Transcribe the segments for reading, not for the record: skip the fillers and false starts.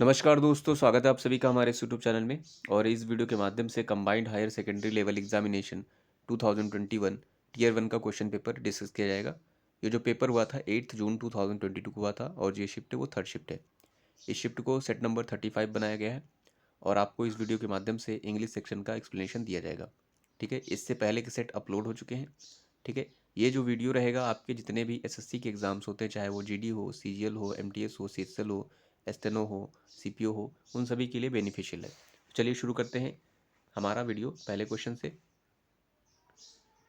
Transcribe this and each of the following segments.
नमस्कार दोस्तों, स्वागत है आप सभी का हमारे इस यूट्यूब चैनल में। और इस वीडियो के माध्यम से combined higher secondary level examination 2021 tier 1 का क्वेश्चन पेपर डिस्कस किया जाएगा। ये जो पेपर हुआ था 8 जून 2022 को हुआ था और ये शिफ्ट है वो थर्ड शिफ्ट है। इस शिफ्ट को सेट नंबर 35 बनाया गया है और आपको इस वीडियो के माध्यम से इंग्लिश सेक्शन का एक्सप्लेनेशन दिया जाएगा। ठीक है, इससे पहले के सेट अपलोड हो चुके हैं। ठीक है, ये जो वीडियो रहेगा आपके जितने भी एसएससी के एग्ज़ाम्स होते हैं, चाहे वो जीडी हो, सीजीएल हो, एमटीएस हो, सीएसएल हो, एस्टेनो हो, सीपीओ हो, उन सभी के लिए बेनिफिशियल है। चलिए शुरू करते हैं हमारा वीडियो पहले क्वेश्चन से।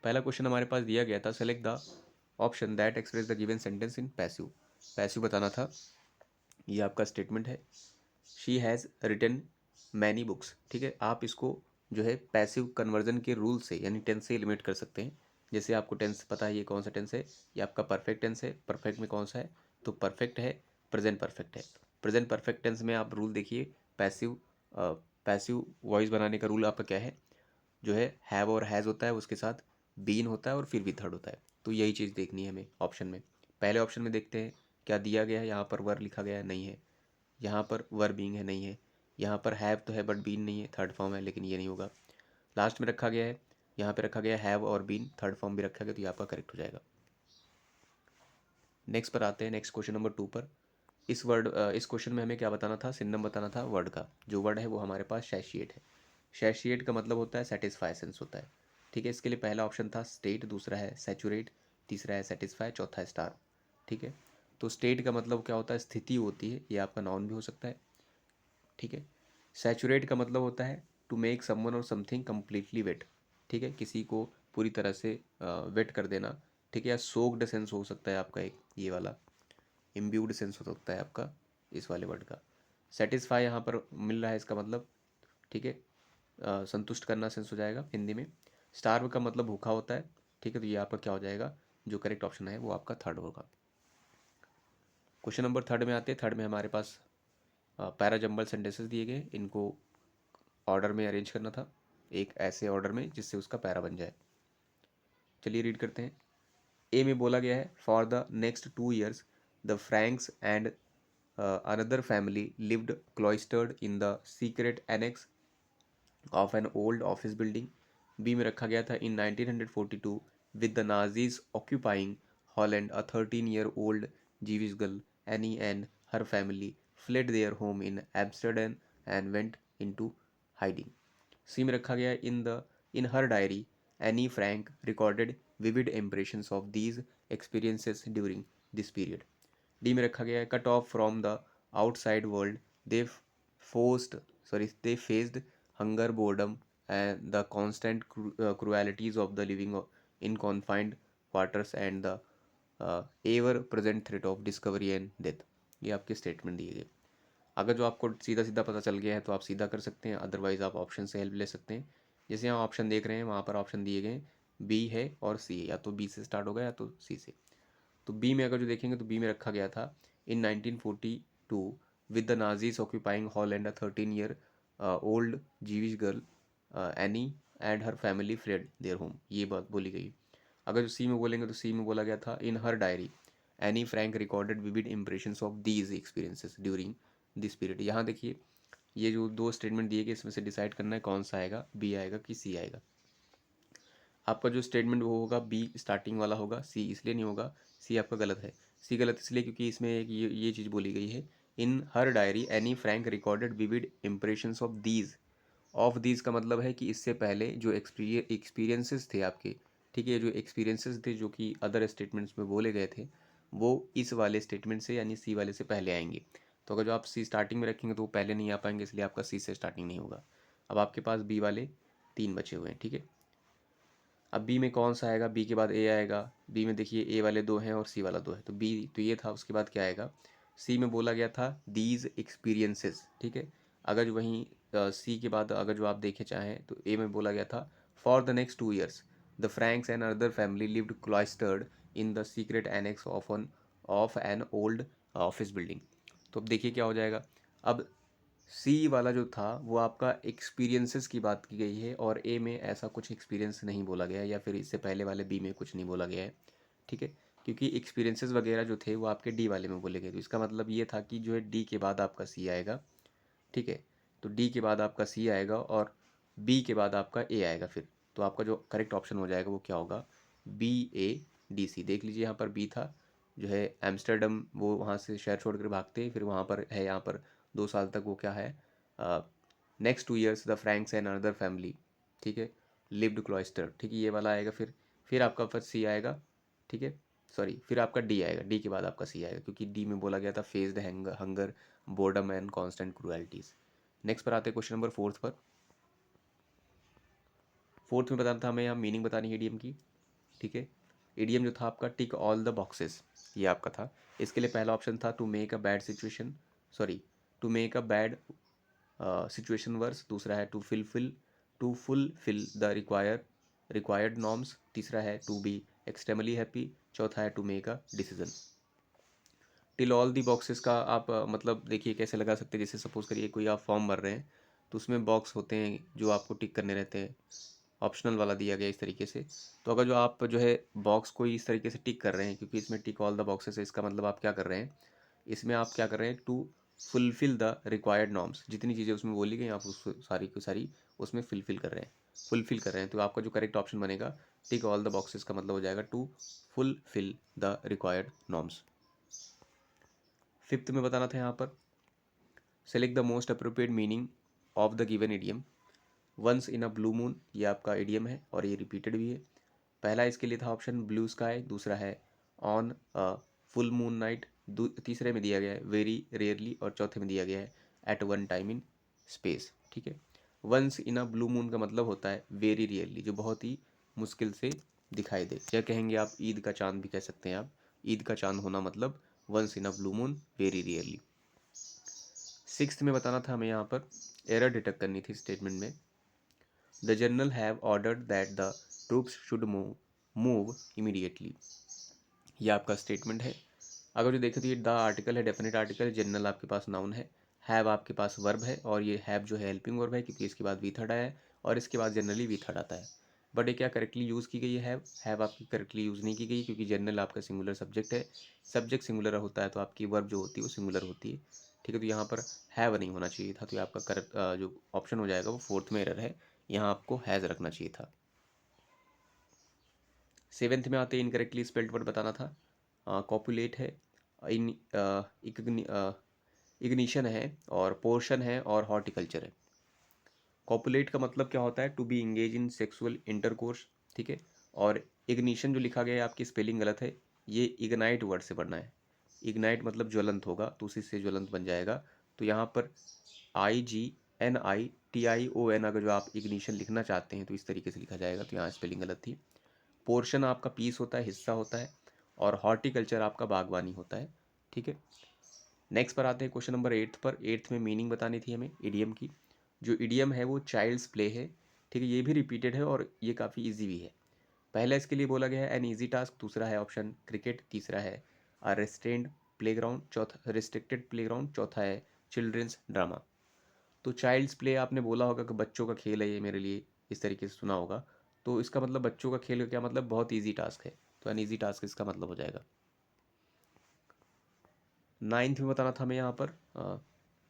पहला क्वेश्चन हमारे पास दिया गया था, select the option that express the given sentence in passive. Passive बताना था, ये आपका स्टेटमेंट है। She has written many books. ठीक है, आप इसको जो है पैसिव कन्वर्जन के रूल से यानी टेंस से एलिमिनेट कर सकते हैं। जैसे आपको टेंस पता है ये कौन सा टेंस है, ये आपका परफेक्ट टेंस है। परफेक्ट में कौन सा है, तो परफेक्ट है, प्रेजेंट परफेक्ट है। प्रेजेंट परफेक्ट टेंस में आप रूल देखिए, पैसिव पैसिव वॉइस बनाने का रूल आपका क्या है, जो है हैव और हैज़ होता है, उसके साथ बीन होता है और फिर भी थर्ड होता है। तो यही चीज़ देखनी है हमें ऑप्शन में। पहले ऑप्शन में देखते हैं क्या दिया गया है। यहाँ पर वर लिखा गया है, नहीं है। यहाँ पर वर बीइंग है, नहीं है। यहाँ पर हैव तो है बट बीन नहीं है, थर्ड फॉर्म है, लेकिन ये नहीं होगा। लास्ट में रखा गया है, यहाँ पे रखा गया है हैव और बीन, थर्ड फॉर्म भी रखा गया, तो ये आपका करेक्ट हो जाएगा। नेक्स्ट पर आते हैं, नेक्स्ट क्वेश्चन नंबर 2 पर। इस क्वेश्चन में हमें क्या बताना था, सिनोनिम बताना था वर्ड का। जो वर्ड है वो हमारे पास सैटिस्फाइड है। सैटिस्फाइड का मतलब होता है सेटिस्फाई सेंस होता है। ठीक है, इसके लिए पहला ऑप्शन था स्टेट, दूसरा है सैचुरेट, तीसरा है सेटिस्फाई, चौथा है स्टार। ठीक है, तो स्टेट का मतलब क्या होता है, स्थिति होती है, ये आपका नाउन भी हो सकता है। ठीक है, सैचुरेट का मतलब होता है टू मेक समवन और समथिंग कम्प्लीटली वेट। ठीक है, किसी को पूरी तरह से वेट कर देना। ठीक है, या सोक्ड सेंस हो सकता है आपका, एक ये वाला इम्ब्यूड सेंस हो सकता है आपका इस वाले वर्ड का। सेटिस्फाई यहाँ पर मिल रहा है इसका मतलब। ठीक है, संतुष्ट करना सेंस हो जाएगा हिंदी में। स्टार्व का मतलब भूखा होता है। ठीक है, तो ये आपका क्या हो जाएगा, जो करेक्ट ऑप्शन है वो आपका थर्ड होगा। क्वेश्चन नंबर थर्ड में आते हैं। थर्ड में हमारे पास पैरा जंबल सेंटेंसेस दिए गए, इनको ऑर्डर में अरेंज करना था, एक ऐसे ऑर्डर में जिससे उसका पैरा बन जाए। चलिए रीड करते हैं। ए में बोला गया है, for the next 2 years the Franks and another family lived cloistered in the secret annex of an old office building. B में रखा गया था, in 1942 with the Nazis occupying Holland a 13-year-old Jewish girl Annie and her family fled their home in Amsterdam and went into hiding. C में रखा गया, in her diary Anne Frank recorded vivid impressions of these experiences during this period. D में रखा गया है, cut off from the outside world they forced they faced hunger, boredom, and the constant cruelties of the living in confined quarters and the ever present threat of discovery and death। ये आपके statement दिए गए। अगर जो आपको सीधा सीधा पता चल गया है तो आप सीधा कर सकते हैं, अदरवाइज आप ऑप्शन से हेल्प ले सकते हैं। जैसे यहाँ ऑप्शन देख रहे हैं, वहाँ पर ऑप्शन दिए गए बी है और सी है, या तो बी से स्टार्ट होगा या तो सी से। तो बी में अगर जो देखेंगे तो बी में रखा गया था, in 1942 with the Nazis occupying Holland a 13-year old जीविश girl any and her family fled their home, ये बात बोली गई। अगर जो सी में बोलेंगे तो सी में बोला गया था, in her diary Anne Frank recorded vivid impressions of these experiences during this period. यहाँ देखिए, ये जो दो स्टेटमेंट दिए गए इसमें से डिसाइड करना है कौन सा आएगा, बी आएगा कि सी आएगा। आपका जो स्टेटमेंट वो होगा बी स्टार्टिंग वाला होगा, सी इसलिए नहीं होगा, सी आपका गलत है। सी गलत इसलिए क्योंकि इसमें एक ये चीज़ बोली गई है, in her diary Anne Frank recorded vivid impressions of these. Of these का मतलब है कि इससे पहले जो एक्सपीरियंसेस थे आपके, ठीक है, जो एक्सपीरियंसेस थे जो कि अदर स्टेटमेंट्स में बोले गए थे, वो इस वाले स्टेटमेंट से यानी सी वाले से पहले आएंगे। तो अगर जो आप सी स्टार्टिंग में रखेंगे तो वो पहले नहीं आ पाएंगे, इसलिए आपका सी से स्टार्टिंग नहीं होगा। अब आपके पास बी वाले 3 बचे हुए हैं। ठीक है, अब बी में कौन सा आएगा, बी के बाद ए आएगा। बी में देखिए ए वाले 2 हैं और सी वाला 2 है, तो बी तो ये था, उसके बाद क्या आएगा, सी में बोला गया था दीज एक्सपीरियंसेस। ठीक है, अगर जो वहीं सी के बाद अगर जो आप देखे चाहें तो ए में बोला गया था, for the next 2 years the Franks and other family lived cloistered in the secret annex of an old office building. तो अब देखिए क्या हो जाएगा। अब सी वाला जो था वो आपका एक्सपीरियंसेस की बात की गई है, और ए में ऐसा कुछ एक्सपीरियंस नहीं बोला गया है, या फिर इससे पहले वाले बी में कुछ नहीं बोला गया है। ठीक है, क्योंकि एक्सपीरियंसेस वगैरह जो थे वो आपके डी वाले में बोले गए, तो इसका मतलब ये था कि जो है डी के बाद आपका सी आएगा। ठीक है। तो डी के बाद आपका सी आएगा और बी के बाद आपका ए आएगा फिर। तो आपका जो करेक्ट ऑप्शन हो जाएगा वो क्या होगा, बी ए डी सी। देख लीजिए यहाँ पर बी था, जो है एम्स्टर्डम, वो वहाँ से शहर छोड़ कर भागते हैं, फिर वहाँ पर है, यहाँ पर 2 साल तक वो क्या है, next 2 years the Franks and another family, ठीक है, लिव्ड क्लॉइस्टर, ठीक है, ये वाला आएगा फिर आपका फिर सी आएगा, ठीक है, सॉरी, फिर आपका डी आएगा, डी के बाद आपका सी आएगा, क्योंकि डी में बोला गया था faced hunger, boredom and constant cruelties. Next पर आते हैं क्वेश्चन नंबर फोर्थ पर। फोर्थ में बताना था हमें, यहाँ मीनिंग बतानी है इडियम की, ठीक है। इडियम जो था आपका टिक ऑल द बॉक्सेस, ये आपका था। इसके लिए पहला ऑप्शन था to make a bad situation, sorry, to make a bad situation worse. दूसरा है to fulfil the required norms. तीसरा है टू बी एक्सट्रीमली हैप्पी। चौथा है to make a decision. Till all the boxes का आप मतलब देखिए कैसे लगा सकते हैं। जैसे सपोज करिए कोई आप फॉर्म भर रहे हैं, तो उसमें बॉक्स होते हैं जो आपको टिक करने रहते हैं, ऑप्शनल वाला दिया गया इस तरीके से। तो अगर जो आप जो है बॉक्स को इस तरीके से टिक कर रहे हैं, क्योंकि इसमें टिक ऑल द बॉक्सेस है, इसका मतलब आप क्या कर रहे हैं, इसमें आप क्या कर रहे हैं, to fulfil the required norms. जितनी चीज़ें उसमें बोली गई आप उस सारी की सारी उसमें फुलफिल कर रहे हैं। तो आपका जो करेक्ट ऑप्शन बनेगा टिक ऑल द बॉक्सेस का मतलब हो जाएगा to fulfil the required norms. Fifth में बताना था यहाँ पर, select the most appropriate meaning of the given idiom. Once in a blue moon, ये आपका इडियम है और ये रिपीटेड भी है। पहला इसके लिए था ऑप्शन ब्लू स्काई, दूसरा है on a full moon night, तीसरे में दिया गया है वेरी रेयरली, और चौथे में दिया गया है at one time in space, ठीक है। Once in a blue moon का मतलब होता है वेरी रेयरली, जो बहुत ही मुश्किल से दिखाई दे, या कहेंगे आप ईद का चांद भी कह सकते हैं आप। ईद का चांद होना मतलब once in a blue moon very rarely. Sixth में बताना था हमें यहाँ पर, एरर डिटेक्ट करनी थी स्टेटमेंट में। The general have ordered that the troops should move immediately, ये आपका स्टेटमेंट है। अगर जो देखें तो ये द आर्टिकल है, डेफिनेट आर्टिकल, जनरल आपके पास नाउन है, हैव आपके पास वर्ब है, और ये हैव जो है हेल्पिंग वर्ब है, क्योंकि इसके बाद वी थर्ड आया है और इसके बाद जनरली वी थर्ड आता है। बट ये क्या करेक्टली यूज़ की गई है, हैव आपकी करेक्टली यूज़ नहीं की गई, क्योंकि जनरल आपका सिंगुलर सब्जेक्ट है। सब्जेक्ट सिंगुलर होता है तो आपकी वर्ब जो होती है वो सिंगुलर होती है, ठीक है। तो यहाँ पर हैव नहीं होना चाहिए था, तो ये आपका करेक्ट जो ऑप्शन हो जाएगा वो फोर्थ में एरर है, यहाँ आपको हैज़ रखना चाहिए था। सेवेंथ में आते इनकरेक्टली स्पेल्ड वर्ड बताना था। कॉपुलेट है, इन इग्निशन है, और पोर्शन है, और हॉर्टिकल्चर है। कॉपुलेट का मतलब क्या होता है, to be engage in sexual intercourse, ठीक है। और इग्निशन जो लिखा गया है आपकी स्पेलिंग गलत है, ये इग्नाइट वर्ड से पढ़ना है। इग्नाइट मतलब ज्वलंत होगा, तो उसी से ज्वलंत बन जाएगा। तो यहाँ पर IGNITION, अगर जो आप इग्निशन लिखना चाहते हैं तो इस तरीके से लिखा जाएगा, तो यहाँ स्पेलिंग गलत थी। पोर्शन आपका पीस होता है, हिस्सा होता है, और हॉर्टिकल्चर आपका बागवानी होता है, ठीक है। नेक्स्ट पर आते हैं क्वेश्चन नंबर एट्थ पर। एट्थ में मीनिंग बतानी थी हमें इडियम की। जो इडियम है वो चाइल्ड्स प्ले है, ठीक है, ये भी रिपीटेड है और ये काफ़ी ईजी भी है। पहला इसके लिए बोला गया है एन ईजी टास्क, दूसरा है ऑप्शन क्रिकेट, तीसरा है अ रेस्ट्रेंड प्लेग्राउंड, चौथा रिस्ट्रिक्टेड प्लेग्राउंड, चौथा है चिल्ड्रंस ड्रामा। तो चाइल्ड्स प्ले आपने बोला होगा कि बच्चों का खेल है ये मेरे लिए, इस तरीके से सुना होगा। तो इसका मतलब बच्चों का खेल का क्या मतलब, बहुत ईजी टास्क है, तो एन ईजी टास्क इसका मतलब हो जाएगा। नाइन्थ में बताना था हमें यहाँ पर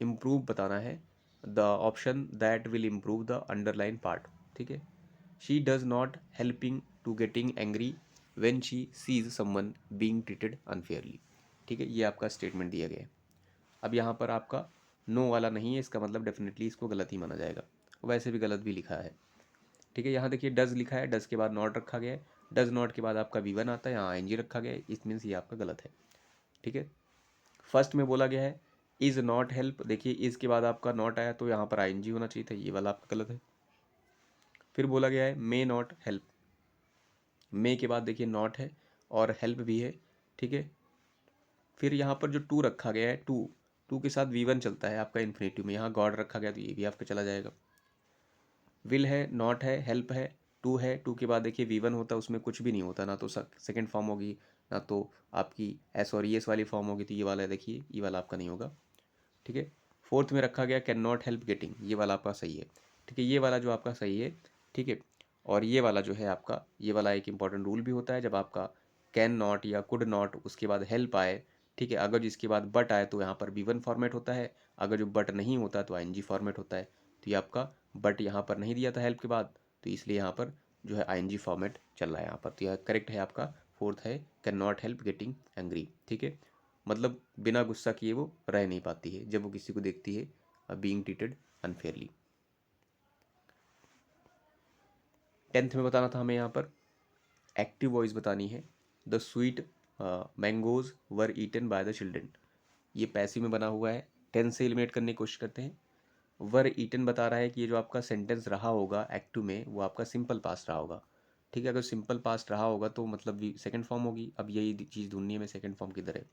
इम्प्रूव बताना है, the option that will improve the underline part, ठीक है। She does not helping to getting angry when she sees someone being treated unfairly, ठीक है, ये आपका स्टेटमेंट दिया गया है। अब यहाँ पर आपका नो वाला नहीं है, इसका मतलब डेफिनेटली इसको गलत ही माना जाएगा, वैसे भी गलत भी लिखा है, ठीक है। यहाँ देखिए डज लिखा है, डज के बाद नॉट रखा गया है, डज नॉट के बाद आपका V1 आता है, यहाँ ING रखा गया है, इस मीन्स ये आपका गलत है, ठीक है। फर्स्ट में बोला गया है इज़ नॉट हेल्प, देखिए इज़ के बाद आपका नॉट आया तो यहाँ पर ING होना चाहिए था, ये वाला आपका गलत है। फिर बोला गया है मे नॉट हेल्प, मे के बाद देखिए नॉट है और हेल्प भी है, ठीक है। फिर यहाँ पर जो टू रखा गया है, टू के साथ V1 चलता है आपका इन्फिनेटिव में, यहाँ गॉड रखा गया तो ये भी आपका चला जाएगा। विल है, नॉट है, हेल्प है, टू है, टू के बाद देखिए V1 होता है, उसमें कुछ भी नहीं होता, ना तो सेकेंड फॉर्म होगी, ना तो आपकी एस और ES वाली फॉर्म होगी, तो ये वाला देखिए, ये वाला आपका नहीं होगा, ठीक है। फोर्थ में रखा गया कैन नॉट हेल्प गेटिंग, ये वाला आपका सही है, ठीक है, ये वाला जो आपका सही है, ठीक है। और ये वाला जो है आपका, ये वाला एक इंपॉर्टेंट रूल भी होता है, जब आपका कैन नॉट या कुड नॉट उसके बाद हेल्प आए, ठीक है। अगर जिसके बाद बट आए तो यहाँ पर V1 फॉर्मेट होता है, अगर जो बट नहीं होता तो ING फॉर्मेट होता है। तो ये आपका बट यहाँ पर नहीं दिया था हेल्प के बाद, तो इसलिए यहाँ पर जो है ING फॉर्मेट चल रहा है यहाँ पर। तो यह करेक्ट है आपका। फोर्थ है can not help getting angry. ठीक है, मतलब बिना गुस्सा किए वो रह नहीं पाती है जब वो किसी को देखती है बीइंग ट्रीटेड अनफेयरली। 10th में बताना था हमें यहाँ पर एक्टिव वॉइस बतानी है। The sweet mangoes were eaten by the children. ये पैसिव में बना हुआ है, टेंस से एलिमिनेट करने की कोशिश करते हैं। वर ईटन बता रहा है कि ये जो आपका सेंटेंस रहा होगा एक्टिव में वो आपका सिंपल पास्ट रहा होगा। ठीक है, अगर सिंपल पास्ट रहा होगा तो मतलब सेकंड फॉर्म होगी। अब यही चीज़ ढूंढनी है, मैं सेकंड फॉर्म किधर है।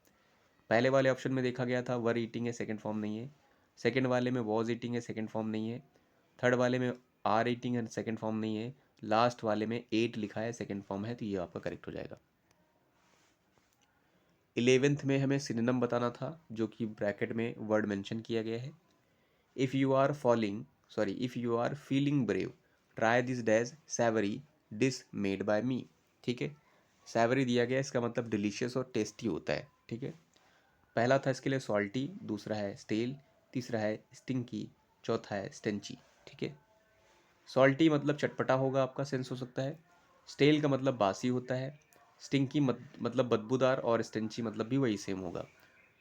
पहले वाले ऑप्शन में देखा गया था वर ईटिंग है, सेकंड फॉर्म नहीं है। सेकंड वाले में वॉज ईटिंग है, सेकंड फॉर्म नहीं है। थर्ड वाले में आर ईटिंग है, सेकंड फॉर्म नहीं है। लास्ट वाले में एट लिखा है, सेकंड फॉर्म है, तो ये आपका करेक्ट हो जाएगा। 11th में हमें सिनोनिम बताना था जो कि ब्रैकेट में वर्ड मेंशन किया गया है। If you are if you are feeling brave try this dash savoury dish made by me. ठीक है, सैवरी दिया गया, इसका मतलब डिलीशियस और टेस्टी होता है। ठीक है, पहला था इसके लिए सॉल्टी, दूसरा है स्टेल, तीसरा है स्टिंकी, चौथा है स्टेंची। ठीक है, सॉल्टी मतलब चटपटा होगा, आपका सेंस हो सकता है। स्टेल का मतलब बासी होता है। स्टिंकी मतलब बदबूदार, और स्टेंची मतलब भी वही सेम होगा।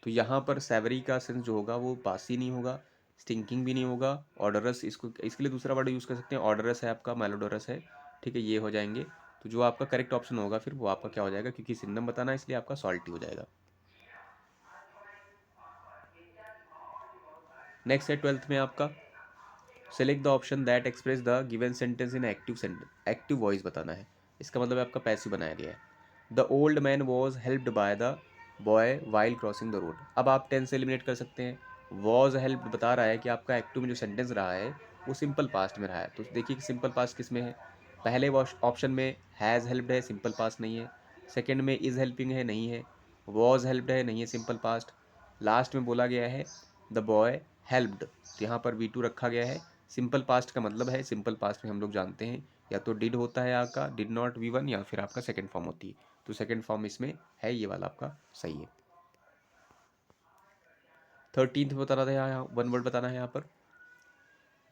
तो यहाँ पर सैवरी का सेंस जो होगा वो बासी नहीं होगा, स्टिंकिंग भी नहीं होगा, ऑर्डरस, इसको इसके लिए दूसरा वर्ड यूज़ कर सकते हैं, ऑर्डरस है आपका, मेलोडोरस है। ठीक है, ये हो जाएंगे। तो जो आपका करेक्ट ऑप्शन होगा फिर वो आपका क्या हो जाएगा, क्योंकि सिनोनिम बताना है इसलिए आपका सॉल्टी हो जाएगा। नेक्स्ट है 12th में आपका select the option that express the given sentence in active sentence. Active voice बताना है, इसका मतलब आपका पैसिव बनाया गया है। The old man was helped by the boy while crossing the road. अब आप टेंस से एलिमिनेट कर सकते हैं। वॉज हेल्प्ड बता रहा है कि आपका एक्टिव में जो सेंटेंस रहा है वो सिंपल पास्ट में रहा है। तो देखिए कि सिंपल पास्ट किस में है। पहले ऑप्शन में हैज़ हेल्प्ड है, सिंपल पास्ट नहीं है। सेकेंड में इज़ हेल्पिंग है, नहीं है। वॉज हेल्प्ड है, नहीं है, सिंपल पास्ट। लास्ट में बोला गया है द बॉय हेल्प्ड, तो यहाँ पर V2 रखा गया है। सिंपल पास्ट का मतलब है, सिंपल पास्ट में हम लोग जानते हैं या तो डिड होता है आपका, डिड नॉट V1, या फिर आपका सेकंड फॉर्म होती है। तो सेकंड फॉर्म इसमें है, ये वाला आपका सही है। 13th बताना था, यहाँ वन वर्ड बताना है। यहाँ पर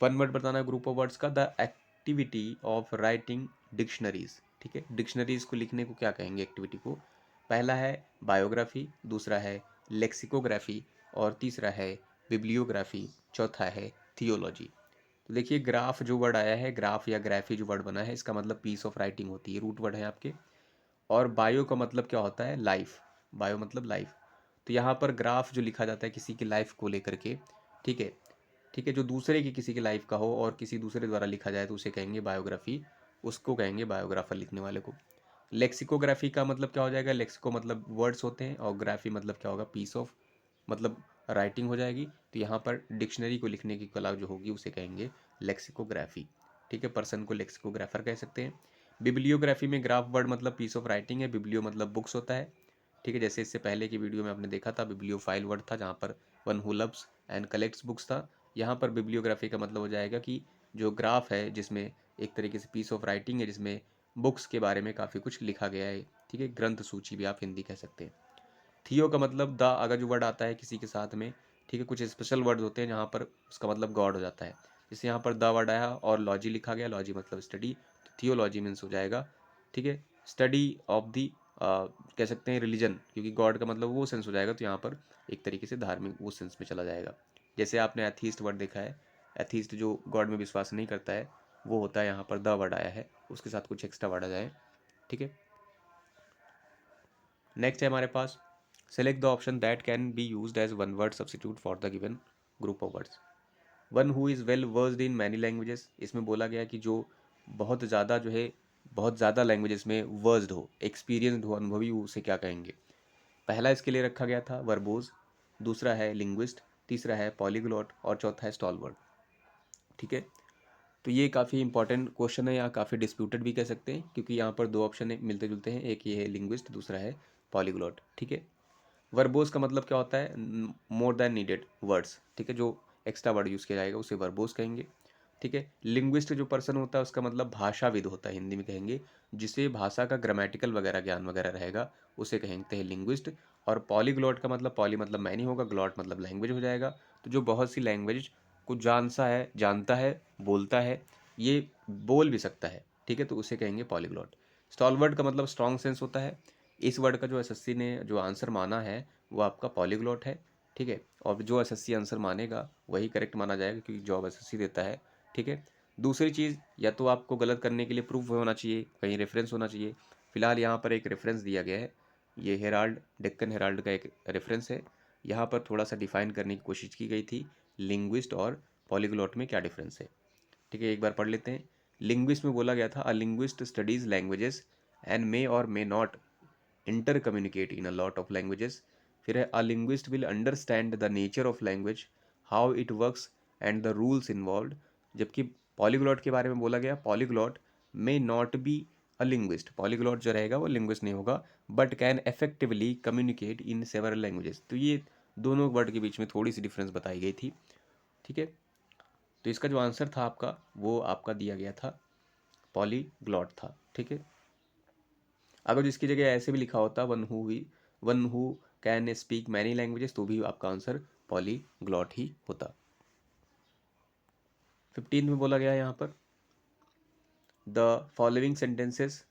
वन वर्ड बताना है ग्रुप ऑफ वर्ड्स का। The activity of writing dictionaries. ठीक है, डिक्शनरीज को लिखने को क्या कहेंगे एक्टिविटी को। पहला है बायोग्राफी, दूसरा है लेक्सिकोग्राफी, और तीसरा है बिब्लियोग्राफी, चौथा है थियोलॉजी। तो देखिए ग्राफ जो वर्ड आया है, ग्राफ या ग्राफी जो वर्ड बना है, इसका मतलब पीस ऑफ राइटिंग होती है, रूट वर्ड है आपके। और बायो का मतलब क्या होता है, लाइफ। बायो मतलब लाइफ। तो यहाँ पर ग्राफ जो लिखा जाता है किसी की लाइफ को लेकर के, ठीक है। ठीक है, जो दूसरे की किसी की लाइफ का हो और किसी दूसरे द्वारा लिखा जाए तो उसे कहेंगे बायोग्राफी, उसको कहेंगे बायोग्राफर लिखने वाले को। लेक्सिकोग्राफी का मतलब क्या हो जाएगा, लेक्सिको मतलब वर्ड्स होते हैं, और ग्राफी मतलब क्या होगा, पीस ऑफ मतलब राइटिंग हो जाएगी। तो यहाँ पर डिक्शनरी को लिखने की कला जो होगी उसे कहेंगे लेक्सिकोग्राफी। ठीक है, पर्सन को लेक्सिकोग्राफर कह सकते हैं। बिब्लियोग्राफी में ग्राफ वर्ड मतलब पीस ऑफ राइटिंग है, बिब्लियो मतलब बुक्स होता है। ठीक है, जैसे इससे पहले की वीडियो में आपने देखा था बिब्लियोफाइल वर्ड था जहाँ पर one who loves and collects books था। यहाँ पर बिब्लियोग्राफी का मतलब हो जाएगा कि जो ग्राफ है जिसमें एक तरीके से पीस ऑफ राइटिंग है, जिसमें बुक्स के बारे में काफ़ी कुछ लिखा गया है। ठीक है, ग्रंथ सूची भी आप हिंदी कह सकते हैं। थियो का मतलब द, अगर जो वर्ड आता है किसी के साथ में, ठीक है, कुछ स्पेशल वर्ड होते हैं जहाँ पर उसका मतलब गॉड हो जाता है। जैसे यहाँ पर द वर्ड आया और लॉजी लिखा गया, लॉजी मतलब स्टडी, तो थियोलॉजी मीन्स हो जाएगा, ठीक है, स्टडी ऑफ दी, कह सकते हैं रिलीजन, क्योंकि गॉड का मतलब वो सेंस हो जाएगा, तो यहाँ पर एक तरीके से धार्मिक वो सेंस में चला जाएगा। जैसे आपने एथीस्ट वर्ड देखा है, एथीस्ट जो गॉड में विश्वास नहीं करता है वो होता है, यहाँ पर द वर्ड आया है, उसके साथ कुछ एक्स्ट्रा वर्ड आ जाए। ठीक है, नेक्स्ट है हमारे पास select the option that can be used as one word substitute for the given group of words. One who is well versed in many languages, इसमें बोला गया कि जो बहुत ज़्यादा जो है, बहुत ज़्यादा लैंग्वेजेस में वर्स्ड हो, एक्सपीरियंसड हो, अनुभवी हो, उसे क्या कहेंगे। पहला इसके लिए रखा गया था वर्बोज, दूसरा है लिंग्विस्ट, तीसरा है पॉलीग्लॉट, और चौथा है स्टॉलवर्ड। ठीक है, तो ये काफ़ी इंपॉर्टेंट क्वेश्चन है, या काफ़ी डिस्प्यूटेड भी कह सकते हैं, क्योंकि यहाँ पर दो ऑप्शन मिलते जुलते हैं, एक ये है लिंग्विस्ट, दूसरा है पॉलीग्लॉट। ठीक है, वर्बोज का मतलब क्या होता है, मोर देन नीडेड वर्ड्स। ठीक है, जो एक्स्ट्रा वर्ड यूज़ किया जाएगा उसे वर्बोज कहेंगे। ठीक है। लिंग्विस्ट जो पर्सन होता है उसका मतलब भाषाविद होता है, हिंदी में कहेंगे, जिसे भाषा का ग्रामेटिकल वगैरह ज्ञान वगैरह रहेगा उसे कहते हैं लिंग्विस्ट। और पॉलीग्लॉट का मतलब, पॉली मतलब मैनी होगा, ग्लॉट मतलब लैंग्वेज हो जाएगा। तो जो बहुत सी लैंग्वेज को जानता है, बोलता है, ये बोल भी सकता है, ठीक है, तो उसे कहेंगे पॉलीग्लॉट। स्टॉलवर्ड का मतलब स्ट्रॉन्ग सेंस होता है। इस वर्ड का जो एसएससी ने जो आंसर माना है वो आपका पॉलीग्लॉट है, ठीक है। और जो एसएससी आंसर मानेगा वही करेक्ट माना जाएगा, क्योंकि जॉब एसएससी देता है, ठीक है। दूसरी चीज़, या तो आपको गलत करने के लिए प्रूफ होना चाहिए, कहीं रेफरेंस होना चाहिए। फिलहाल यहाँ पर एक रेफरेंस दिया गया है, ये हेराल्ड, डेक्कन हेराल्ड का एक रेफरेंस है। यहाँ पर थोड़ा सा डिफाइन करने की कोशिश की गई थी लिंग्विस्ट और पॉलीग्लॉट में क्या डिफरेंस है, ठीक है। एक बार पढ़ लेते हैं। लिंग्विस्ट में बोला गया था, a linguist studies languages and may or may not inter communicate in a lot of languages. फिर है, a linguist will understand the nature of language, how it works and the rules involve. जबकि polyglot के बारे में बोला गया, polyglot may not be a linguist, polyglot जो रहेगा वो लिंग्विस्ट नहीं होगा, but can effectively communicate in several languages. तो ये दोनों वर्ड के बीच में थोड़ी सी डिफरेंस बताई गई थी, ठीक है। तो इसका जो आंसर था आपका, वो आपका दिया गया था पॉलीग्लॉट था, ठीक है। अगर इसकी जगह ऐसे भी लिखा होता one who can speak many languages, तो भी आपका आंसर पॉलीग्लॉट ही होता। 15 में बोला गया यहाँ पर, the following sentences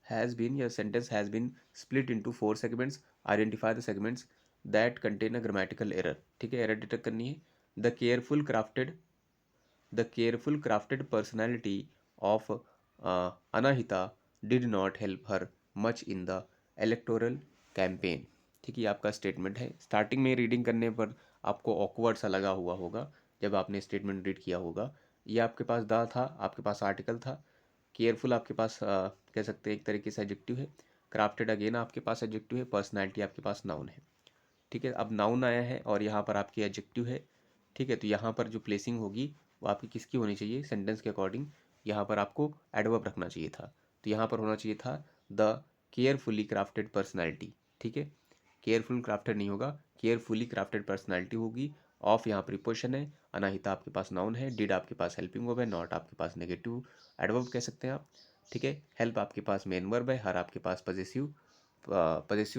has been, या sentence has been split into 4 segments, identify the segments that contain a grammatical error, ठीक है, एरर डिटेक्ट करनी है। The careful crafted The careful crafted personality of Anahita did not help her much in the electoral campaign। ठीक है, ये आपका statement है। Starting में रीडिंग करने पर आपको ऑकवर्ड सा लगा हुआ होगा जब आपने स्टेटमेंट रीड किया होगा। ये आपके पास द था, आपके पास आर्टिकल था। केयरफुल आपके पास कह सकते हैं एक तरीके से एडजेक्टिव है। क्राफ्टेड अगेन आपके पास एडजेक्टिव है। पर्सनैलिटी आपके पास नाउन है, ठीक है। अब नाउन आया है और यहाँ पर आपकी एडजेक्टिव है, ठीक है। तो यहाँ पर जो प्लेसिंग होगी वो आपकी किसकी होनी चाहिए, सेंटेंस के अकॉर्डिंग। यहाँ पर आपको एडवर्ब रखना चाहिए था, तो यहाँ पर होना चाहिए था द केयरफुली क्राफ्टेड पर्सनैलिटी, ठीक है। केयरफुल क्राफ्टेड नहीं होगा, केयरफुली क्राफ्टेड पर्सनैलिटी होगी। ऑफ यहाँ प्रीपोजिशन है, अनाहिता आपके पास नाउन है, डिड आपके पास हेल्पिंग वर्ब है, नॉट आपके पास नेगेटिव एडवर्ब कह सकते हैं आप, ठीक है। हेल्प आपके पास मेन वर्ब है, हर आपके पास पजेसिव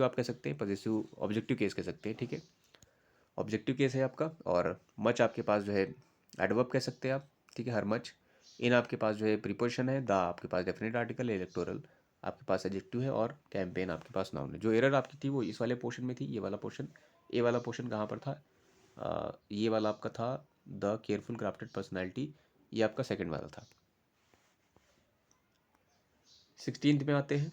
आप कह सकते हैं, पजेसिव ऑब्जेक्टिव केस कह सकते हैं, ठीक है, ऑब्जेक्टिव केस है आपका। और मच आपके पास जो है एडवर्ब कह सकते हैं आप, ठीक है, हर मच। इन आपके पास जो है प्रीपोजिशन है, द आपके पास डेफिनेट आर्टिकल, इलेक्टोरल आपके पास एडजेक्टिव है, और कैंपेन आपके पास नाउन है। जो एरर आपकी थी वो इस वाले पोर्शन में थी, ये वाला पोर्शन। ए वाला पोर्शन कहाँ पर था, ये वाला आपका था द केयरफुल क्राफ्टेड पर्सनैलिटी, ये आपका सेकेंड वाला था। 16th में आते हैं,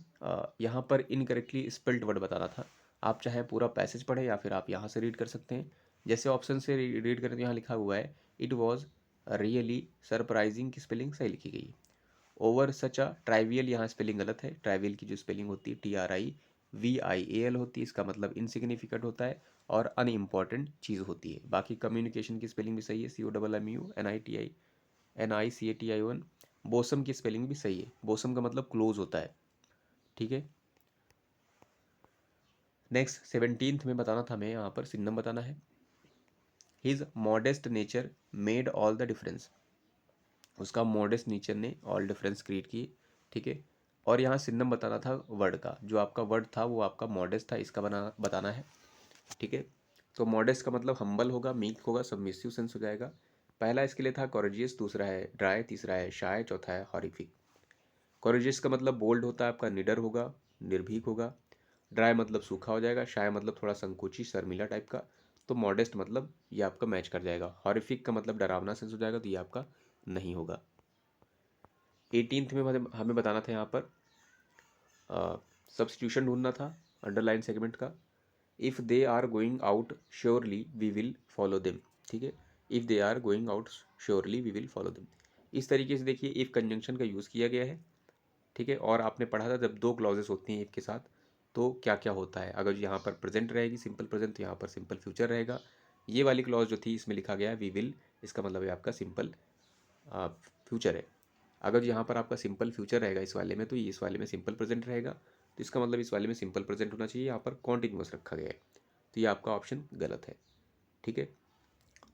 यहाँ पर इनकरेक्टली स्पेल्ड वर्ड बताना था। आप चाहे पूरा पैसेज पढ़े या फिर आप यहाँ से रीड कर सकते हैं। जैसे ऑप्शन से रीड करें तो यहाँ लिखा हुआ है, इट वॉज रियली सरप्राइजिंग की स्पेलिंग सही लिखी गई है। ओवर सच अ ट्राइवियल, यहाँ स्पेलिंग गलत है। ट्राइवियल की जो स्पेलिंग होती है TRIVIAL होती है, इसका मतलब इनसिग्निफिकेंट होता है और अनइम्पॉर्टेंट चीज़ होती है। बाकी कम्युनिकेशन की स्पेलिंग भी सही है, COMMUNICATION। बोसम की स्पेलिंग भी सही है, बोसम का मतलब क्लोज होता है, ठीक है। नेक्स्ट 17th में बताना था हमें, यहाँ पर सिन्नम बताना है। His modest nature made all the difference, उसका मॉडेस्ट नेचर ने ऑल डिफरेंस क्रिएट की, ठीक है। और यहाँ सिन्नम बताना था वर्ड का, जो आपका वर्ड था वो आपका मॉडेस्ट था, इसका बताना है, ठीक है। तो मॉडेस्ट का मतलब हम्बल होगा, मीक होगा, सबमिसिव सेंस हो जाएगा। पहला इसके लिए था कॉरेजियस, दूसरा है ड्राई, तीसरा है शाय, चौथा है हॉरिफिक। कॉरेजियस का मतलब बोल्ड होता है आपका, निडर होगा, निर्भीक होगा। ड्राई मतलब सूखा हो जाएगा, शाय मतलब थोड़ा संकोची शर्मिला टाइप का। तो मॉडेस्ट मतलब ये आपका मैच कर जाएगा। हॉरिफिक का मतलब डरावना सेंस हो जाएगा, तो ये आपका नहीं होगा। 18th में हमें बताना था यहाँ पर सब्सटीट्यूशन ढूंढना था अंडरलाइन सेगमेंट का। If they are going out surely we will follow them, ठीक है। If they are going out surely we will follow them, इस तरीके से देखिए इफ़ कंजंक्शन का यूज़ किया गया है, ठीक है। और आपने पढ़ा था जब दो क्लॉजेस होती हैं इफ़ के साथ तो क्या क्या होता है। अगर यहाँ पर प्रेजेंट रहेगी सिंपल प्रेजेंट, तो यहाँ पर सिंपल फ्यूचर रहेगा। ये वाली क्लॉज जो थी इसमें लिखा गया है वी विल, इसका मतलब है आपका सिंपल फ्यूचर है। अगर यहाँ पर आपका सिंपल फ्यूचर रहेगा इस वाले में, तो इस वाले में सिंपल प्रेजेंट रहेगा, तो इसका मतलब इस वाले में सिंपल प्रेजेंट होना चाहिए, यहाँ पर कॉन्टिन्यूअस रखा गया है, तो ये आपका ऑप्शन गलत है, ठीक है।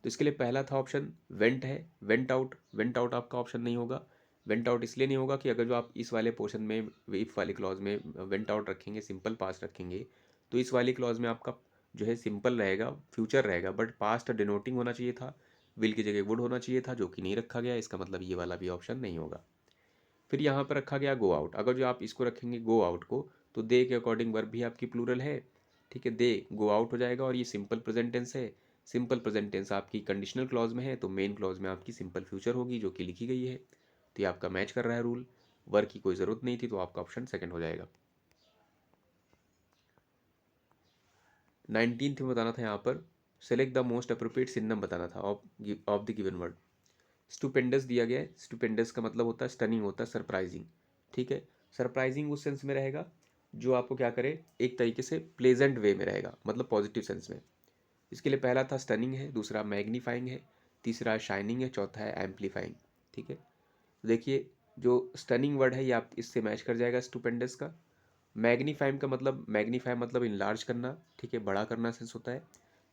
तो इसके लिए पहला था ऑप्शन वेंट है, वेंट आउट। वेंट आउट आपका ऑप्शन नहीं होगा। वेंट आउट इसलिए नहीं होगा कि अगर जो आप इस वाले पोर्शन में इफ वाली क्लॉज में वेंट आउट रखेंगे, सिंपल पास्ट रखेंगे, तो इस वाली क्लॉज में आपका जो है सिंपल रहेगा, फ्यूचर रहेगा, बट पास्ट डिनोटिंग होना चाहिए था, विल की जगह वुड होना चाहिए था, जो कि नहीं रखा गया। इसका मतलब ये वाला भी ऑप्शन नहीं होगा। फिर यहाँ पर रखा गया गो आउट। अगर जो आप इसको रखेंगे गो आउट को, तो दे के अकॉर्डिंग वर्ब भी आपकी प्लूरल है, ठीक है, दे गो आउट हो जाएगा, और ये सिंपल प्रेजेंट टेंस है। सिंपल प्रेजेंट टेंस आपकी कंडीशनल क्लॉज में है, तो मेन क्लॉज में आपकी सिंपल फ्यूचर होगी जो कि लिखी गई है। तो ये आपका मैच कर रहा है रूल, वर्क की कोई ज़रूरत नहीं थी, तो आपका ऑप्शन सेकंड हो जाएगा। 19th में बताना था यहाँ पर select the most appropriate synonym बताना था of the given word. Stupendous दिया गया है। स्टुपेंडस का मतलब होता है स्टनिंग, होता है सरप्राइजिंग, ठीक है। सरप्राइजिंग उस सेंस में रहेगा जो आपको क्या करे, एक तरीके से प्लेजेंट वे में रहेगा, मतलब पॉजिटिव सेंस में। इसके लिए पहला था स्टनिंग है, दूसरा मैग्नीफाइंग है, तीसरा शाइनिंग है, चौथा है एम्पलीफाइंग, ठीक है। तो देखिए जो स्टनिंग वर्ड है ये आप इससे मैच कर जाएगा स्टुपेंडस का। मैग्नीफाई मतलब इनलार्ज करना, ठीक है, बड़ा करना सेंस होता है।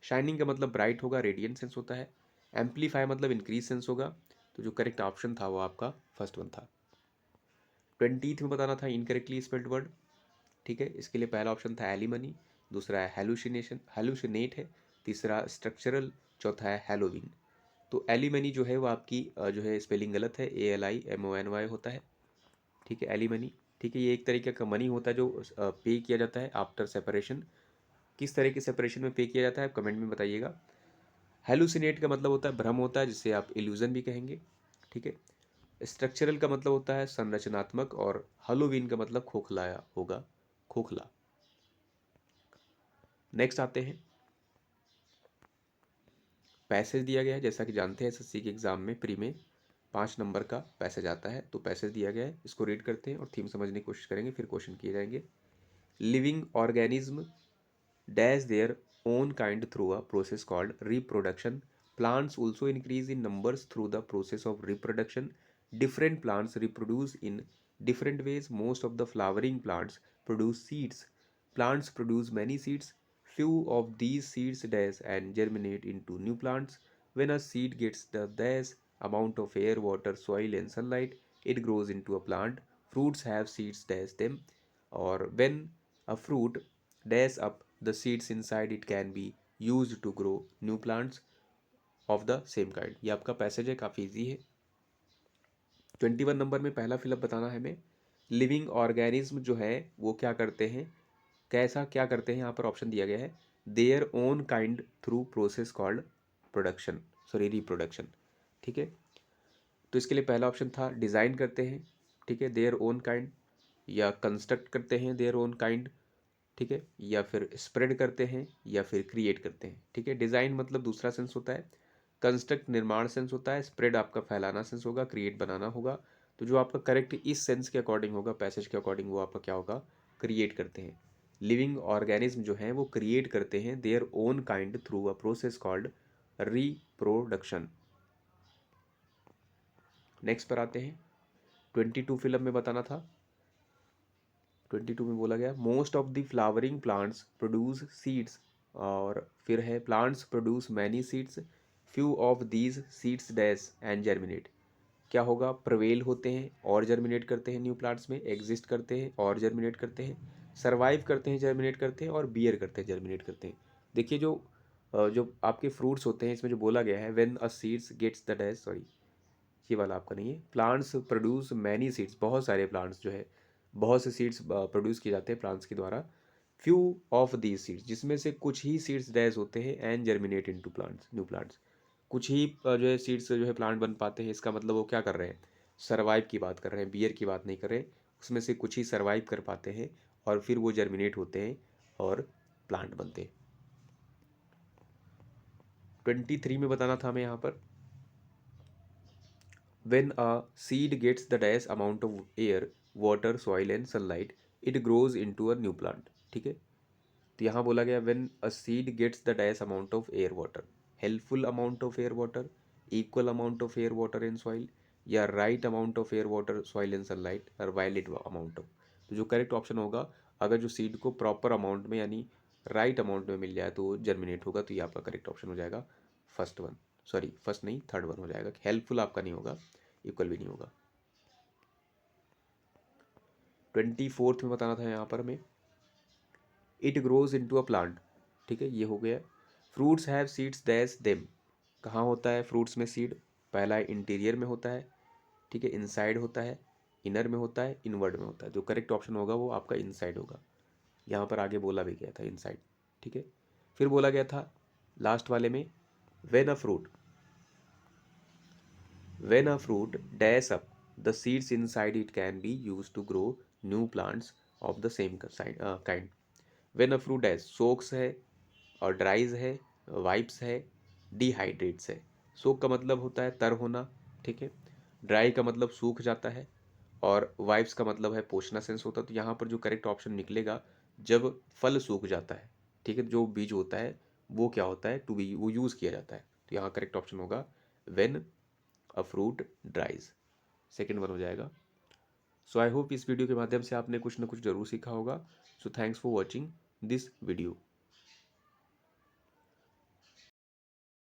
शाइनिंग का मतलब ब्राइट होगा, रेडियंट सेंस होता है। एम्पलीफाई मतलब इंक्रीज सेंस होगा। तो जो करेक्ट ऑप्शन था वो आपका फर्स्ट वन था। 20th में बताना था इनकरेक्टली स्पेल्ड वर्ड, ठीक है। इसके लिए पहला ऑप्शन था एलिमनी, दूसरा है हेलुसिनेशन, हेलुसिनेट है, तीसरा स्ट्रक्चरल, चौथा है हेलोविन। तो एलिमनी जो है वो आपकी जो है स्पेलिंग गलत है, ALIMONY होता है, ठीक है, एलिमनी, ठीक है। ये एक तरीके का मनी होता है जो पे किया जाता है आफ्टर सेपरेशन। किस तरह के सेपरेशन में पे किया जाता है आप कमेंट में बताइएगा। हेलुसिनेट का मतलब होता है भ्रम होता है, जिसे आप इल्यूजन भी कहेंगे, ठीक है। स्ट्रक्चरल का मतलब होता है संरचनात्मक, और हेलोवीन का मतलब खोखलाया होगा, खोखला। नेक्स्ट आते हैं, पैसेज दिया गया है। जैसा कि जानते हैं SSC के एग्जाम में प्री में 5 नंबर का पैसेज आता है, तो पैसेज दिया गया है, इसको रीड करते हैं और थीम समझने की कोशिश करेंगे, फिर क्वेश्चन किए जाएंगे। Living organism dash their own kind through a process called reproduction. Plants also increase in numbers through the process of reproduction. Different plants reproduce in different ways. Most of the flowering plants produce seeds. Plants produce many seeds. Few of these seeds dash and germinate into new plants. When a seed gets the dash amount of air, water, soil, and sunlight, it grows into a plant. Fruits have seeds dash them, or when a fruit dash up the seeds inside it can be used to grow new plants of the same kind। ये आपका passage है, काफ़ी easy है। 21 number में पहला fill up बताना है हमें। लिविंग ऑर्गेनिज्म जो है वो क्या करते हैं, कैसा क्या करते हैं, यहाँ पर ऑप्शन दिया गया है their own kind through process called production, sorry reproduction, ठीक है। तो इसके लिए पहला ऑप्शन था डिज़ाइन करते हैं, ठीक है, देयर ओन काइंड, या कंस्ट्रक्ट करते हैं देयर ओन काइंड, ठीक है, या फिर स्प्रेड करते हैं, या फिर क्रिएट करते हैं, ठीक है। डिज़ाइन मतलब दूसरा सेंस होता है, कंस्ट्रक्ट निर्माण सेंस होता है, स्प्रेड आपका फैलाना सेंस होगा, क्रिएट बनाना होगा। तो जो आपका करेक्ट इस सेंस के अकॉर्डिंग होगा, पैसेज के अकॉर्डिंग, वो आपका क्या होगा, क्रिएट करते हैं। लिविंग ऑर्गेनिज्म जो है वो क्रिएट करते हैं their own kind through a process called reproduction. Next पर आते हैं, 22 फिल्म में बताना था। 22 में बोला गया most of the flowering plants produce seeds, और फिर है plants produce many seeds, few of these seeds dash and germinate. क्या होगा, प्रवेल होते हैं और जर्मिनेट करते हैं न्यू प्लांट्स में, एग्जिस्ट करते हैं और जर्मिनेट करते हैं, सर्वाइव करते हैं जर्मिनेट करते हैं, और बियर करते हैं जर्मिनेट करते हैं। देखिए जो आपके फ्रूट्स होते हैं इसमें जो बोला गया है when a seeds gets the dash, sorry ये वाला आपका नहीं है। प्लांट्स प्रोड्यूस मैनी सीड्स, बहुत सारे प्लांट्स जो है, बहुत से सीड्स प्रोड्यूस किए जाते हैं प्लांट्स के द्वारा। फ्यू ऑफ दीज सीड्स, जिसमें से कुछ ही सीड्स डैश होते हैं and germinate into plants, new plants. कुछ ही जो है सीड्स जो है प्लांट बन पाते हैं, इसका मतलब वो क्या कर रहे हैं, सर्वाइव की बात कर रहे हैं, बियर की बात नहीं कर रहे। उसमें से कुछ ही सर्वाइव कर पाते हैं और फिर वो जर्मिनेट होते हैं और प्लांट बनते हैं। 23 में बताना था हमें यहाँ पर when a seed gets the dash amount of air, water, soil and sunlight, it grows into a new plant, ठीक है। तो यहाँ बोला गया when a seed gets the dash amount of air, water, helpful amount of air, water, equal amount of air, water and soil, या right amount of air, water, soil and sunlight, और valid amount of। तो जो correct option होगा, अगर जो seed को proper amount में यानी राइट अमाउंट में मिल जाए तो जर्मिनेट होगा, तो ये आपका करेक्ट ऑप्शन हो जाएगा फर्स्ट वन। सॉरी फर्स्ट नहीं, थर्ड वन हो जाएगा। हेल्पफुल आपका नहीं होगा, इक्वल भी नहीं होगा। 24th में बताना था यहाँ पर हमें, it grows into a plant. ठीक है, ये हो गया। Fruits have seeds these them. कहाँ होता है फ्रूट्स में सीड? पहला है इंटीरियर में होता है, ठीक है, इनसाइड होता है, इनर में होता है, इनवर्ड में होता है। जो करेक्ट ऑप्शन होगा वो आपका इनसाइड होगा। यहाँ पर आगे बोला भी गया था इनसाइड। ठीक है, फिर बोला गया था लास्ट वाले में, when a fruit dash up the seeds inside it can be used to grow new plants of the same kind. When a fruit dash soaks है और ड्राइज है, वाइप्स है, डिहाइड्रेट्स है। सोक का मतलब होता है तर होना, ठीक है, ड्राई का मतलब सूख जाता है, और वाइप्स का मतलब है पोषना सेंस होता है। तो यहाँ पर जो करेक्ट ऑप्शन निकलेगा, जब फल सूख जाता है, ठीक है, जो बीज होता है वो क्या होता है, टू बी, वो यूज़ किया जाता है। तो यहाँ करेक्ट ऑप्शन होगा when a fruit ड्राइज, second one हो जाएगा। सो आई होप इस वीडियो के माध्यम से आपने कुछ ना कुछ जरूर सीखा होगा। So thanks for watching this video.